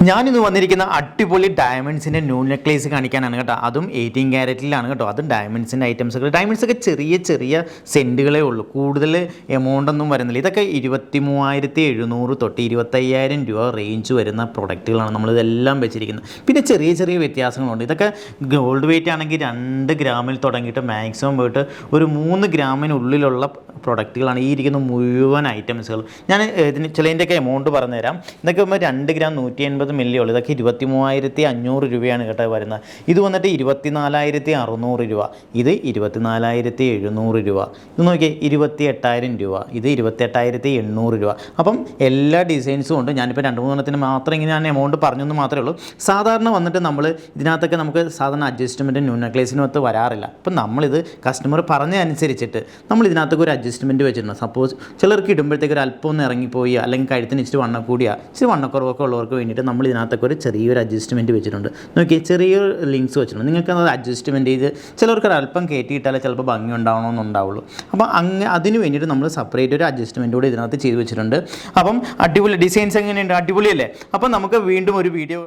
ഞാനിന്ന് വന്നിരിക്കുന്ന അടിപൊളി ഡയമണ്ട്സിൻ്റെ ന്യൂ നെക്ലേസ് കാണിക്കാനാണ് കേട്ടോ. അതും 18 ക്യാരറ്റിലാണ് കേട്ടോ. അതും ഡയമണ്ട്സിൻ്റെ ഐറ്റംസൊക്കെ. ഡയമണ്ട്സൊക്കെ ചെറിയ ചെറിയ സെൻറ്റുകളേ ഉള്ളൂ, കൂടുതൽ എമൗണ്ട് ഒന്നും വരുന്നില്ല. ഇതൊക്കെ 23,700 തൊട്ട് 25,000 രൂപ റേഞ്ച് വരുന്ന പ്രൊഡക്റ്റുകളാണ് നമ്മളിതെല്ലാം വെച്ചിരിക്കുന്നത്. പിന്നെ ചെറിയ ചെറിയ വ്യത്യാസങ്ങളുണ്ട്. ഇതൊക്കെ ഗോൾഡ് വെയിറ്റ് ആണെങ്കിൽ 2 ഗ്രാമിൽ തുടങ്ങിയിട്ട് മാക്സിമം പോയിട്ട് ഒരു 3 ഗ്രാമിനുള്ളിലുള്ള പ്രൊഡക്റ്റുകളാണ് ഈ ഇരിക്കുന്ന മുഴുവൻ ഐറ്റംസുകൾ. ഞാൻ ഇതിന് ചിലതിൻ്റെയൊക്കെ എമൗണ്ട് പറഞ്ഞുതരാം. ഇതൊക്കെ 2 ഗ്രാം 180 മില്ലി ഉള്ളൂ. ഇതൊക്കെ 23,500 രൂപയാണ് കേട്ടോ വരുന്നത്. ഇത് വന്നിട്ട് 24,600 രൂപ, ഇത് 24,700 രൂപ, ഇത് നോക്കിയേ 28,000 രൂപ, ഇത് 28,800 രൂപ. അപ്പം എല്ലാ ഡിസൈൻസും ഉണ്ട്. ഞാനിപ്പോൾ 2-3 മാത്രം ഇങ്ങനെ ഞാൻ എമൗണ്ട് പറഞ്ഞെന്ന് മാത്രമേ ഉള്ളൂ. സാധാരണ വന്നിട്ട് നമ്മൾ ഇതിനകത്തൊക്കെ നമുക്ക് സാധാരണ അഡ്ജസ്റ്റ്മെൻറ്റ് ന്യൂ നെക്ലേസിനകത്ത് വരാറില്ല. അപ്പം നമ്മളിത് കസ്റ്റമർ പറഞ്ഞതനുസരിച്ചിട്ട് നമ്മൾ ഇതിനകത്തൊക്കെ ഒരു അഡ്ജസ്റ്റ്മെൻറ്റ് വെച്ചിട്ടുണ്ട്. സപ്പോസ് ചിലർക്ക് ഇടുമ്പോഴത്തേക്ക് ഒരു അല്പം ഒന്ന് ഇറങ്ങിപ്പോയി, അല്ലെങ്കിൽ കഴുത്തിന് ഇച്ചിരി വണ്ണക്കൂടിയാ ഇച്ചിരി വണ്ണക്കുറവൊക്കെ ഉള്ളവർക്ക് വേണ്ടിയിട്ട് നമ്മൾ ഇതിനകത്തൊക്കെ ഒരു ചെറിയൊരു അഡ്ജസ്റ്റ്മെൻറ്റ് വെച്ചിട്ടുണ്ട്. നോക്കി ചെറിയൊരു ലിങ്ക്സ് വെച്ചിട്ടുണ്ട്. നിങ്ങൾക്ക് അത് അഡ്ജസ്റ്റ്മെൻറ്റ് ചെയ്ത് ചിലർക്ക് ഒരു അല്പം കയറ്റിയിട്ടാലേ ചിലപ്പോൾ ഭംഗി ഉണ്ടാവണമെന്നുണ്ടാവുള്ളൂ. അപ്പോൾ അതിന് വേണ്ടിയിട്ട് നമ്മൾ സെപ്പറേറ്റ് ഒരു അഡ്ജസ്റ്റ്മെൻറ്റ് കൂടി ഇതിനകത്ത് ചെയ്ത് വെച്ചിട്ടുണ്ട്. അപ്പം അടിപൊളി ഡിസൈൻസ് എങ്ങനെയുണ്ട്, അടിപൊളിയല്ലേ? അപ്പം നമുക്ക് വീണ്ടും ഒരു വീഡിയോ